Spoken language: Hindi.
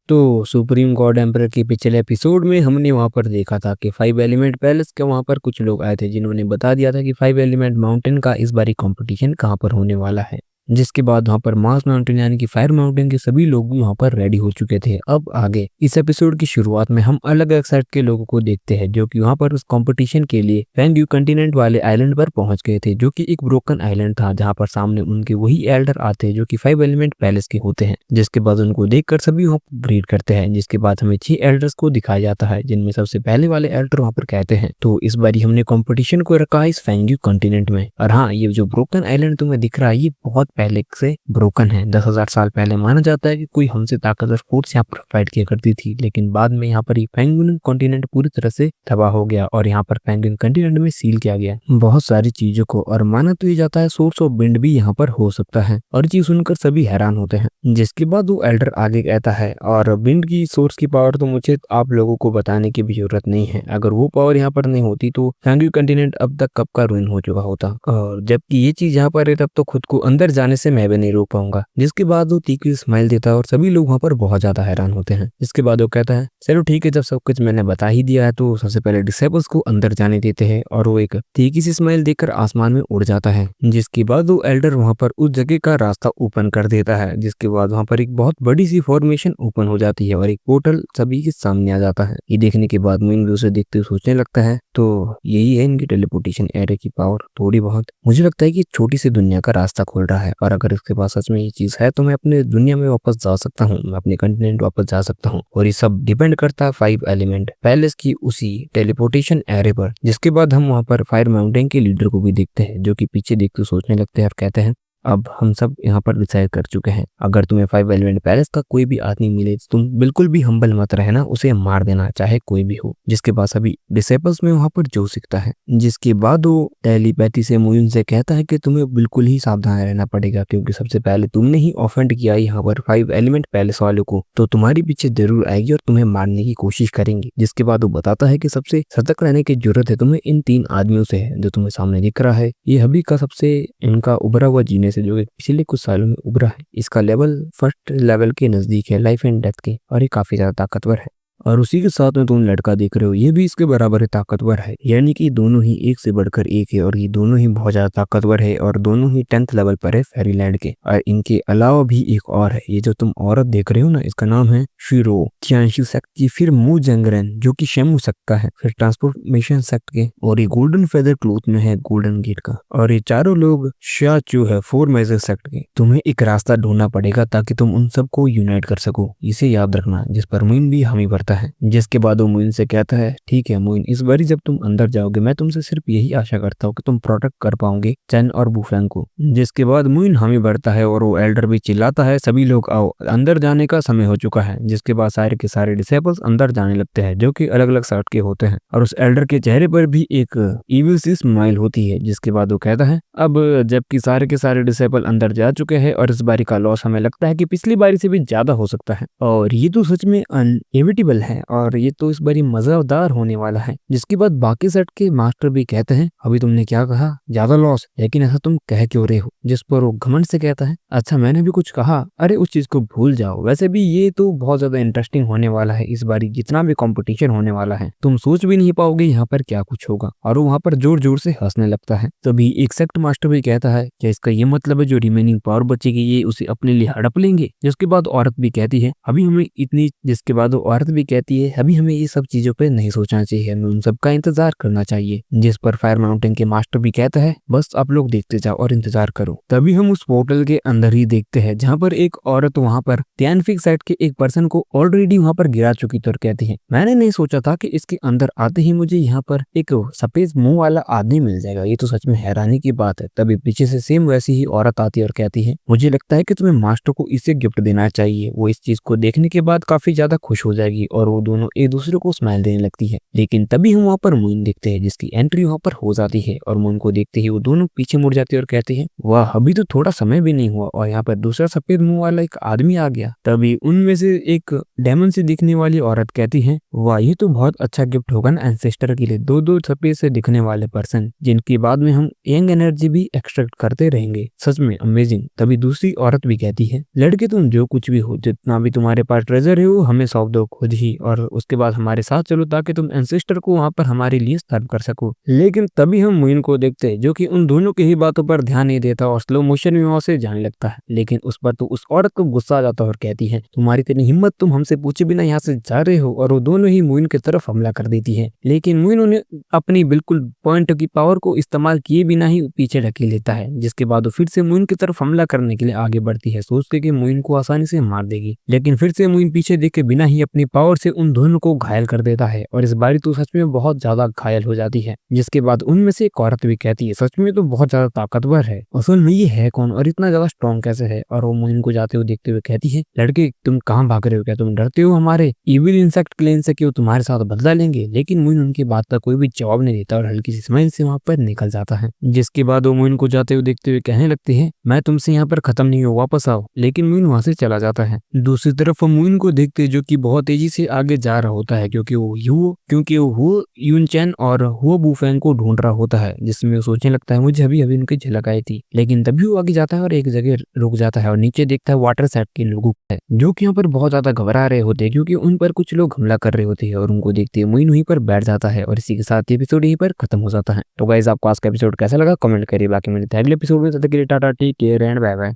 तो सुप्रीम गॉड एम्परर के पिछले एपिसोड में हमने वहां पर देखा था कि 5 एलिमेंट पैलेस के वहां पर कुछ लोग आए थे जिन्होंने बता दिया था कि 5 एलिमेंट माउंटेन का इस बारी कंपटीशन कहां पर होने वाला है। जिसके बाद वहां पर मार्स माउंटेन यानी कि फायर माउंटेन के सभी लोग भी वहां पर रेडी हो चुके थे। अब आगे इस एपिसोड की शुरुआत में हम अलग अलग सेट के लोगों को देखते हैं जो कि वहां पर उस कंपटीशन के लिए फेंगयू कंटिनेंट वाले आइलैंड पर पहुंच गए थे, जो कि एक ब्रोकन आइलैंड था जहां पर सामने उनके वही एल्डर आते हैं जो कि 5 एलिमेंट पैलेस के होते हैं। जिसके बाद उनको देखकर सभी वहां ब्रीड करते हैं, जिसके बाद हमें 6 एल्डर्स को दिखाया जाता है जिनमें सबसे पहले वाले एल्डर वहां पर कहते हैं तो इस बारी हमने कंपटीशन को रखा है इस फेंगयू कंटिनेंट में। और हाँ, ये जो ब्रोकन आइलैंड तुम्हें दिख रहा है ये बहुत पहले से ब्रोकन है। 10,000 साल पहले माना जाता है कि कोई हमसे ताकतवर फोर्स यहाँ पर फाइट किया करती थी, लेकिन बाद में यहाँ पर पेंगुइन कॉन्टिनेंट पूरी तरह से तबाह हो गया और यहाँ पर पेंगुइन कॉन्टिनेंट में सील किया गया बहुत सारी चीजों को। और माना तो ये जाता है सोर्स ऑफ विंड भी यहाँ पर हो सकता है, और चीज सुनकर सभी हैरान होते हैं। जिसके बाद वो एल्डर आगे कहता है और विंड की सोर्स की पावर तो मुझे आप लोगों को बताने की भी जरूरत नहीं है। अगर वो पावर यहाँ पर नहीं होती तो पेंगुइन कॉन्टिनेंट अब तक कब का रुइन हो चुका होता, और जबकि ये चीज यहाँ पर है तब तो खुद को अंदर जाने से मैं भी नहीं रोक पाऊंगा। जिसके बाद वो तीखी स्माइल देता है और सभी लोग वहां पर बहुत ज्यादा हैरान होते हैं। इसके बाद वो कहता है चलो ठीक है, जब सब कुछ मैंने बता ही दिया है तो सबसे पहले डिसेबल्स को अंदर जाने देते हैं, और वो एक तीखी सी स्माइल देकर आसमान में उड़ जाता है। जिसके बाद वो एल्डर वहां पर उस जगह का रास्ता ओपन कर देता है, जिसके बाद वहां पर एक बहुत बड़ी सी फॉर्मेशन ओपन हो जाती है और एक पोर्टल सभी के सामने आ जाता है। ये देखने के बाद मोइन भी उसे देखते हुए सोचने लगता है तो यही है इनकी टेलीपोर्टेशन एरे की पावर। थोड़ी बहुत मुझे लगता है कि छोटी सी दुनिया का रास्ता खोल रहा है, और अगर इसके पास सच में ये चीज है तो मैं अपने दुनिया में वापस जा सकता हूँ, मैं अपने कंटिनेंट वापस जा सकता हूँ। और ये सब डिपेंड करता है 5 एलिमेंट पैलेस की उसी टेलीपोर्टेशन एरे पर। जिसके बाद हम वहाँ पर फायर माउंटेन के लीडर को भी देखते हैं जो कि पीछे देखते सोचने लगते हैं और कहते हैं अब हम सब यहाँ पर डिसाइड कर चुके हैं, अगर तुम्हें 5 एलिमेंट पैलेस का कोई भी आदमी मिले तो तुम बिल्कुल भी हम्बल मत रहना, उसे मार देना चाहे कोई भी हो। जिसके बाद सभी डिसेबल्स में वहां पर जो सीखता है। जिसके बाद वो टेलीपैथी से मोइन से कहता है कि तुम्हें बिल्कुल ही सावधान रहना पड़ेगा, क्योंकि सबसे पहले तुमने ही ऑफेंड किया यहाँ पर 5 एलिमेंट पैलेस वालों को, तो तुम्हारी पीछे जरूर आएगी और तुम्हें मारने की कोशिश करेंगी। जिसके बाद वो बताता है कि सबसे सतर्क रहने की जरूरत है तुम्हें इन 3 आदमियों से है जो तुम्हें सामने दिख रहा है। ये अभी का सबसे इनका उभरा हुआ जीने से जो पिछले कुछ सालों में उभरा है। इसका लेवल फर्स्ट लेवल के नजदीक है लाइफ एंड डेथ के, और ये काफी ज्यादा ताकतवर है। और उसी के साथ में तुम लड़का देख रहे हो ये भी इसके बराबर है ताकतवर है, यानी कि दोनों ही एक से बढ़कर एक है और ये दोनों ही बहुत ज्यादा ताकतवर है और दोनों ही 10th लेवल पर है फेरीलैंड के। और इनके अलावा भी एक और है, ये जो तुम औरत देख रहे हो ना, इसका नाम है शिरो तियांशु सेक्ट की, फिर मू जंगरन जो कि शेमू सेक्ट का है, फिर ट्रांसफॉर्मेशन सेक्ट के, और ये गोल्डन फेदर क्लोथ में है गोल्डन गेट का, और ये चारों लोग शा चू है 4 मेजर सेक्ट के। तुम्हें एक रास्ता ढूंढना पड़ेगा ताकि तुम उन सबको यूनाइट कर सको, इसे याद रखना। जिस पर मुइन भी हामी भरता है। जिसके बाद वो मुइन से कहता है ठीक है मुइन, इस बारी जब तुम अंदर जाओगे मैं तुमसे सिर्फ यही आशा करता हूँ कि तुम प्रोटेक्ट कर पाओगे चैन और बुफैंग को। जिसके बाद मुइन हामी भरता है और वो एल्डर भी चिल्लाता है सभी लोग आओ, अंदर जाने का समय हो चुका है। जिसके बाद सारे के सारे डिसेबल्स अंदर जाने लगते हैं जो कि अलग अलग सर्ट के होते हैं, और उस एल्डर के चेहरे पर भी एक इविल सी स्माइल होती है। जिसके बाद वो कहता है अब जबकि सारे के सारे डिसेबल अंदर जा चुके हैं और इस बारी का लॉस हमें लगता है कि पिछली बारी से भी ज्यादा हो सकता है, और ये तो सच में अनएविटेबल है और ये तो इस बारी मजेदार होने वाला है। जिसके बाद बाकी सेट के मास्टर भी कहते हैं अभी तुमने क्या कहा, ज्यादा लॉस, लेकिन ऐसा तुम कह क्यों रहे हो। जिस पर वो घमंड से कहता है अच्छा मैंने भी कुछ कहा, अरे उस चीज को भूल जाओ। वैसे भी ये तो बहुत ज्यादा इंटरेस्टिंग होने वाला है इस बारी, जितना भी कंपटीशन होने वाला है तुम सोच भी नहीं पाओगे यहाँ पर क्या कुछ होगा। और वो वहाँ पर जोर जोर से हंसने लगता है। तभी एक सेक्ट मास्टर भी कहता है क्या इसका ये मतलब है जो रिमेनिंग पावर बचेगी ये उसे अपने लिए हड़प लेंगे। जिसके बाद औरत भी कहती है अभी हमें इतनी, जिसके बाद वो औरत भी कहती है अभी हमें ये सब चीजों पे नहीं सोचना चाहिए, हमें उन सबका इंतजार करना चाहिए। जिस पर फायर माउंटेन के मास्टर भी कहता है बस आप लोग देखते जाओ और इंतजार करो। तभी हम उस पोर्टल के अंदर ही देखते हैं जहाँ पर एक औरत वहाँ पर तियानफिक साइड के एक पर्सन को ऑलरेडी वहाँ पर गिरा चुकी तो कहती है मैंने नहीं सोचा था कि इसके अंदर आते ही मुझे यहाँ पर एक सफेद मुंह वाला आदमी मिल जाएगा, ये तो सच में हैरानी की बात है। तभी पीछे से सेम वैसी ही औरत आती है और कहती है मुझे लगता है कि तुम्हें मास्टर को इसे गिफ्ट देना चाहिए, वो इस चीज को देखने के बाद काफी ज्यादा खुश हो जाएगी और और वो दोनों एक दूसरे को स्माइल देने लगती है। लेकिन तभी हम वहाँ पर मोइन देखते हैं जिसकी एंट्री वहाँ पर हो जाती है और मोइन को देखते ही वो दोनों पीछे मुड़ जाते हैं और कहते हैं वाह, अभी तो थोड़ा समय भी नहीं हुआ और यहाँ पर दूसरा सफेद मुंह वाला एक आदमी आ गया। तभी उनमें से एक डेमन से दिखने वाली औरत कहती है वाह, ये तो बहुत अच्छा गिफ्ट होगा ना एंसेस्टर के लिए, दो दो सफेद से दिखने वाले पर्सन जिनकी बाद में हम यंग एनर्जी भी एक्सट्रैक्ट करते रहेंगे, सच में अमेजिंग। तभी दूसरी औरत भी कहती है लड़के, तुम जो कुछ भी हो, जितना भी तुम्हारे पास ट्रेजर है वो हमें सौंप दो खुद ही और उसके बाद हमारे साथ चलो ताकि तुम एंसेस्टर को वहां पर हमारे लिए सर्व कर सको। लेकिन तभी हम मोइन को देखते हैं जो कि उन दोनों की ही बातों पर ध्यान नहीं देता और स्लो मोशन में वहां से जाने लगता है। लेकिन उस पर तो उस औरत को गुस्सा आ जाता है और कहती है तुम्हारी इतनी हिम्मत, तुम हमसे पूछे बिना यहाँ से जा रहे हो, और वो दोनों ही मोइन की तरफ हमला कर देती है। लेकिन मोइन उन्हें अपनी बिल्कुल पॉइंट की पावर को इस्तेमाल किए बिना ही पीछे ढकेल लेता है, जिसके बाद वो फिर से मोइन की तरफ हमला करने के लिए आगे बढ़ती है सोच के कि मोइन को आसानी से मार देगी। लेकिन फिर से मोइन पीछे देखे बिना ही अपनी पावर से उन दोनों को घायल कर देता है और इस बारी तो सच में बहुत ज्यादा घायल हो जाती है। जिसके बाद उनमें से एक औरत भी कहती है सच में तो बहुत ज्यादा ताकतवर है, असल में ये है कौन और इतना ज्यादा स्ट्रॉन्ग कैसे है। और वो मोइन को जाते हुए देखते हुए कहती है लड़के, तुम कहाँ भाग रहे हो, क्या तुम डरते हो हमारे इविल इंसेक्ट क्लेन से कि वो तुम्हारे साथ बदला लेंगे। लेकिन मोइन उनकी बात का कोई भी जवाब नहीं देता और हल्की सी स्माइल से वहां पर निकल जाता है। जिसके बाद वो मोइन को जाते हुए देखते हुए कहने लगती है मैं तुमसे यहाँ पर खत्म नहीं हो, वापस आओ। लेकिन मोइन वहां से चला जाता है। दूसरी तरफ हम मोइन को देखते जो कि बहुत तेजी से आगे जा रहा होता है क्योंकि वो यूनचैन और हुओ बुफेंग को ढूंढ रहा होता है, जिसमें वो सोचने लगता है मुझे अभी अभी उनकी झलक आई थी। लेकिन तभी वो आगे जाता है और एक जगह रुक जाता है और नीचे देखता है वाटर सेट के लोगों को जो कि यहाँ पर बहुत ज्यादा घबरा रहे होते हैं क्योंकि उन पर कुछ लोग हमला कर रहे होते हैं और उनको देखते ही मोइन वहीं पर बैठ जाता है और इसी के साथ एपिसोड यहीं पर खत्म हो जाता है। तो गाइस, आपको आज का एपिसोड कैसा लगा कमेंट करिए। बाकी मिलते हैं अगले एपिसोड में, तब तक के लिए tata, take care and bye bye.